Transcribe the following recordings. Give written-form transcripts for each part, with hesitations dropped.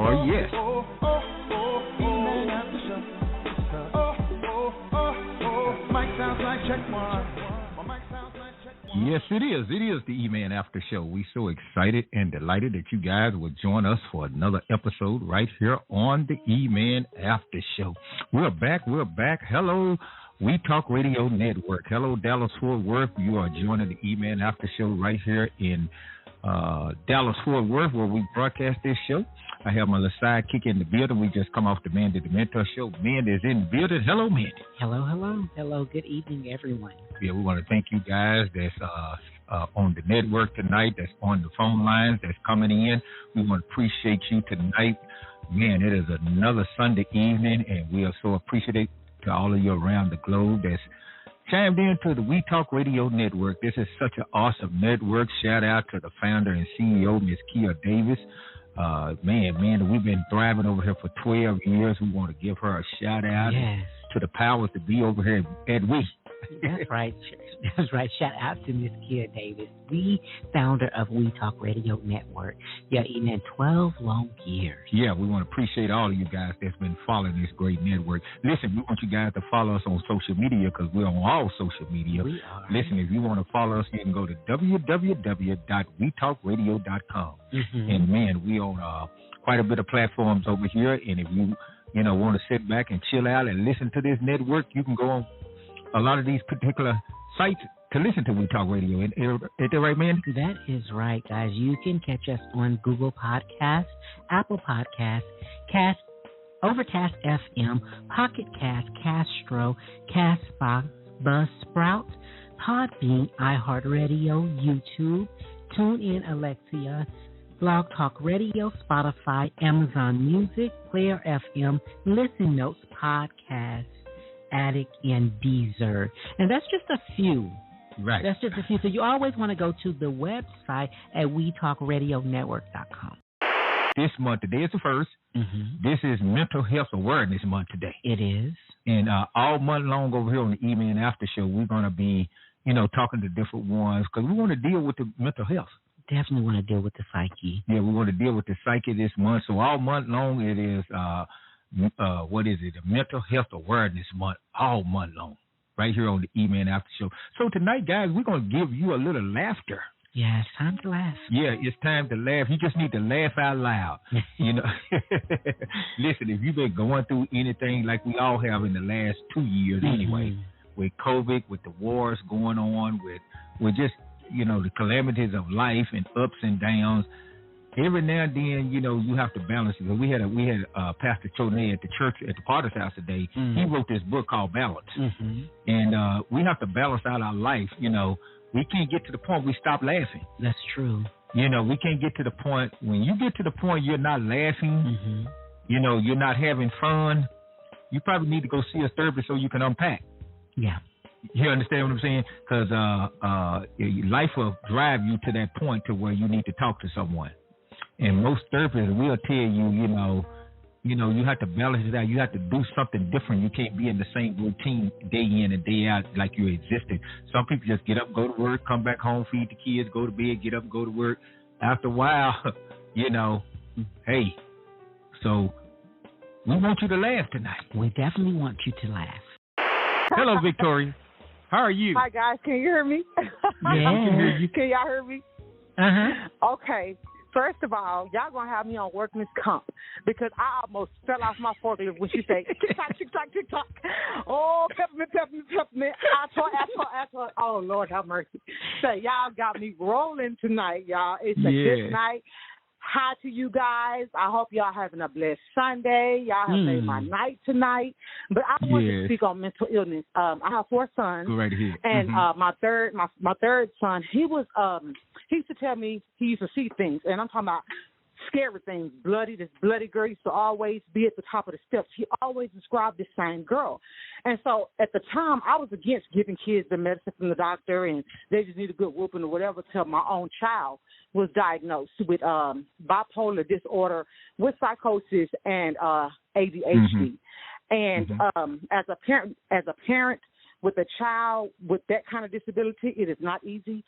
Oh, yes. Yes, it is. It is the E-Man After Show. We're so excited and delighted that you guys will join us for another episode right here on the E-Man After Show. We're back. We're back. Hello, We Talk Radio Network. Hello, Dallas-Fort Worth. You are joining the E-Man After Show right here in Dallas-Fort Worth, where we broadcast this show. I have my little sidekick in the building. We just come off the Mandy the Mentor show. Mandy is in the building. Hello, Mandy. Hello, hello. Hello, good evening, everyone. Yeah, we want to thank you guys that's on the network tonight, that's on the phone lines, that's coming in. We want to appreciate you tonight. Man, it is another Sunday evening, and we are so appreciative to all of you around the globe that's chimed in to the We Talk Radio Network. This is such an awesome network. Shout out to the founder and CEO, Ms. Kia Davis. Man, we've been thriving over here for 12 years. We want to give her a shout out to the powers to be over here at We. That's right. That's right. Shout out to Miss Kia Davis, the founder of We Talk Radio Network. Yeah, in 12 long years. Yeah, we want to appreciate all of you guys that's been following this great network. Listen, we want you guys to follow us on social media because we're on all social media. We are. Listen, if you want to follow us, you can go to www.wetalkradio.com. Mm-hmm. And, man, we on quite a bit of platforms over here. And if you want to sit back and chill out and listen to this network, you can go on a lot of these particular sites to listen to We Talk Radio. Is that right, man? That is right, guys. You can catch us on Google Podcasts, Apple Podcasts, Overcast FM, Pocket Cast, Castro, Castbox, Buzzsprout, Podbean, iHeartRadio, YouTube, TuneIn, Alexa, Blog Talk Radio, Spotify, Amazon Music, Player FM, Listen Notes, Podcasts, Addict, and Deezer. And that's just a few. Right. That's just a few. So you always want to go to the website at WeTalkRadioNetwork.com. This month, today is the first. Mm-hmm. This is Mental Health Awareness Month today. It is. And all month long over here on the E-Man After Show, we're going to be, talking to different ones because we want to deal with the mental health. Definitely want to deal with the psyche. Yeah, we want to deal with the psyche this month. So all month long it is a Mental Health Awareness Month, all month long, right here on the E-Man After Show. So tonight, guys, we're going to give you a little laughter. Yeah, it's time to laugh. Yeah, it's time to laugh. You just need to laugh out loud. Listen, if you've been going through anything like we all have in the last 2 years anyway, with COVID, with the wars going on, with just, the calamities of life and ups and downs, every now and then, you have to balance it. We had Pastor Chonay at the church at the Potter's House today. Mm-hmm. He wrote this book called Balance, and we have to balance out our life. We can't get to the point we stop laughing. That's true. We can't get to the point when you get to the point you're not laughing. You're not having fun. You probably need to go see a therapist so you can unpack. Yeah. You understand what I'm saying? Because life will drive you to that point to where you need to talk to someone. And most therapists will tell you, you have to balance it out. You have to do something different. You can't be in the same routine day in and day out like you existed. Some people just get up, go to work, come back home, feed the kids, go to bed, get up, go to work. After a while, hey, so we want you to laugh tonight. We definitely want you to laugh. Hello, Victoria. How are you? Hi, guys. Can you hear me? Yeah. Can y'all hear me? Uh-huh. Okay. First of all, y'all going to have me on workman's comp because I almost fell off my forklift when she said, tick-tock, tick-tock, tick-tock. Oh, peppermint, peppermint, peppermint. I told, oh, Lord have mercy. So y'all got me rolling tonight, y'all. It's a good night. Hi to you guys. I hope y'all having a blessed Sunday. Y'all have made my night tonight. But I want to speak on mental illness. I have 4 sons. Go right ahead. And my third son, he used to tell me he used to see things, and I'm talking about scary things, this bloody girl used to always be at the top of the steps. He always described this same girl. And so at the time, I was against giving kids the medicine from the doctor and they just need a good whooping or whatever till my own child was diagnosed with bipolar disorder, with psychosis and ADHD. And as a parent with a child with that kind of disability, it is not easy.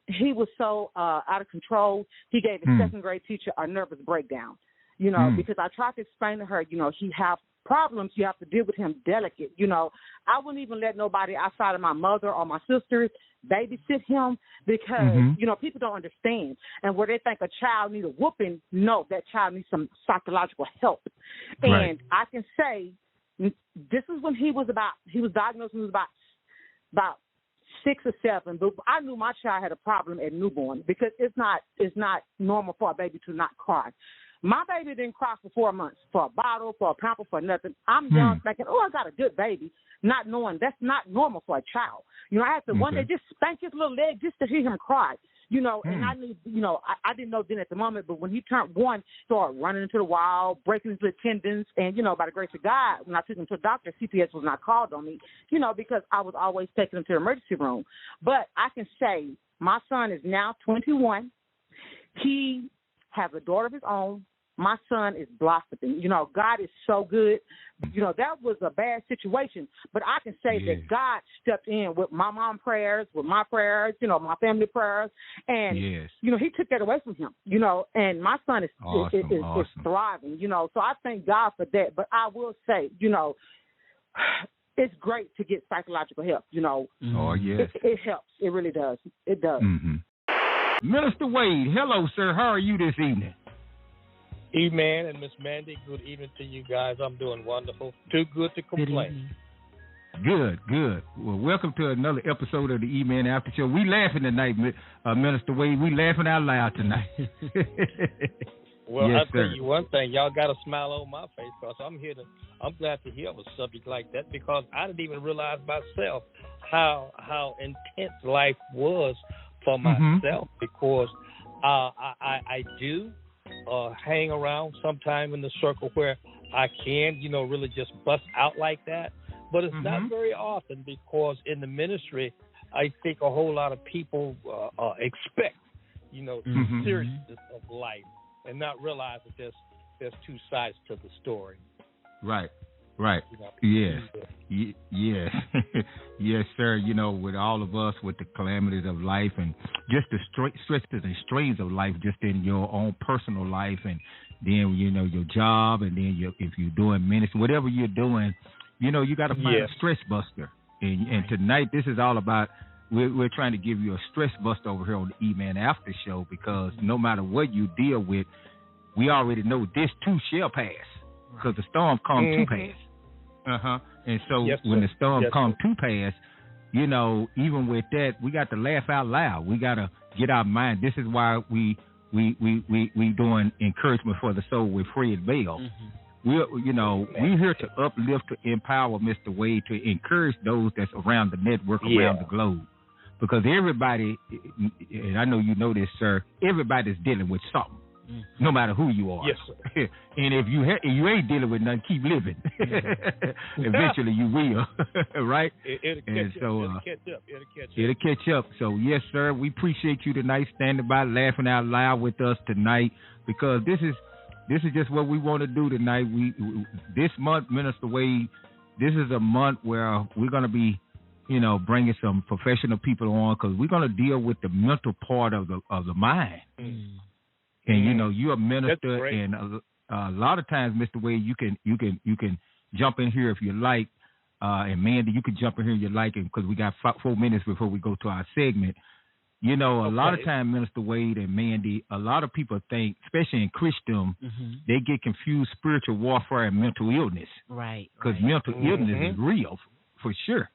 He was so out of control, he gave his second grade teacher a nervous breakdown. you know, because I tried to explain to her, you know, he have problems, you have to deal with him delicate. You know, I wouldn't even let nobody outside of my mother or my sisters babysit him because, you know, people don't understand. And where they think a child needs a whooping, no, that child needs some psychological help. Right. And I can say this is when he was diagnosed when he was about 6 or 7, but I knew my child had a problem at newborn because it's not normal for a baby to not cry. My baby didn't cry for 4 months for a bottle, for a pamper, for nothing. I'm young thinking, oh, I got a good baby, not knowing that's not normal for a child. You know, I had to one day just spank his little leg just to hear him cry. You know, and I knew, you know, I didn't know then at the moment, but when he turned 1, he started running into the wall, breaking his little tendons, and, you know, by the grace of God, when I took him to the doctor, CPS was not called on me, you know, because I was always taking him to the emergency room. But I can say my son is now 21. He has a daughter of his own. My son is blossoming. You know, God is so good. You know, that was a bad situation. But I can say that God stepped in with my mom's prayers, with my prayers, you know, my family prayers. And, you know, he took that away from him, you know, and my son is thriving, you know. So I thank God for that. But I will say, you know, it's great to get psychological help, you know. Oh, yes. It helps. It really does. It does. Minister Wade, hello, sir. How are you this evening? EMAN and Miss Mandy, good evening to you guys. I'm doing wonderful. Too good to complain. Good. Well, welcome to another episode of the E-Man After Show. We laughing tonight, Minister Wade. We laughing out loud tonight. Well, yes, I'll tell you one thing. Y'all got a smile on my face because I'm glad to hear a subject like that because I didn't even realize myself how intense life was for myself because I do hang around sometime in the circle where I can, you know, really just bust out like that. But it's not very often because in the ministry, I think a whole lot of people expect, you know, the seriousness of life and not realize that there's two sides to the story. Right. You know? Yes. Yes, sir. You know, with all of us, with the calamities of life and just the stresses and strains of life just in your own personal life and then, you know, your job and then if you're doing ministry, whatever you're doing, you know, you got to find a stress buster. And tonight, this is all about, we're trying to give you a stress buster over here on the E-Man After Show because no matter what you deal with, we already know this too shall pass because the storm comes to pass. And so when the storm comes to pass, you know, even with that, we got to laugh out loud. We got to get our mind. This is why we doing encouragement for the soul with Fred Bell. We're here to uplift, to empower Mr. Wade, to encourage those that's around the network, around the globe. Because everybody, and I know you know this, sir, everybody's dealing with something. No matter who you are. Yes, sir. And if you ain't dealing with nothing, keep living. Eventually you will, right? It'll catch up. So, yes, sir, we appreciate you tonight standing by, laughing out loud with us tonight because this is just what we want to do tonight. This month, Minister Wade, this is a month where we're going to be, you know, bringing some professional people on because we're going to deal with the mental part of the mind. And you know, you're a minister, and a lot of times, Mr. Wade, you can jump in here if you like, and Mandy, you can jump in here if you like, because we got 4 minutes before we go to our segment. You know, a lot of times, Minister Wade and Mandy, a lot of people think, especially in Christendom, they get confused spiritual warfare and mental illness, right? Because mental illness is real, for sure.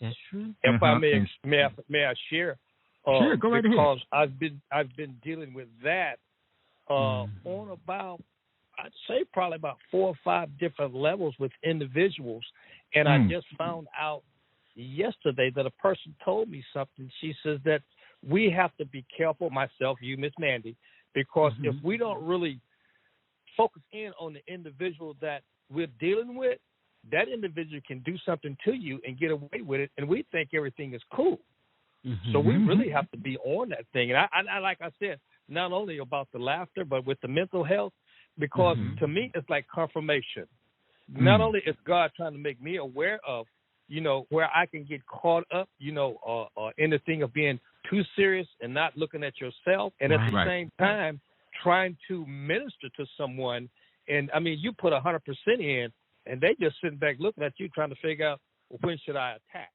That's true. If I may I share? Sure, go right ahead. Because I've been dealing with that on about, I'd say probably about 4 or 5 different levels with individuals, and I just found out yesterday that a person told me something. She says that we have to be careful, myself, you, Miss Mandy, because if we don't really focus in on the individual that we're dealing with, that individual can do something to you and get away with it, and we think everything is cool. So we really have to be on that thing. And I like I said, not only about the laughter, but with the mental health, because to me, it's like confirmation. Not only is God trying to make me aware of, you know, where I can get caught up, you know, in the thing of being too serious and not looking at yourself. And at the same time, trying to minister to someone, and I mean, you put 100% in, and they just sitting back looking at you, trying to figure out, well, when should I attack?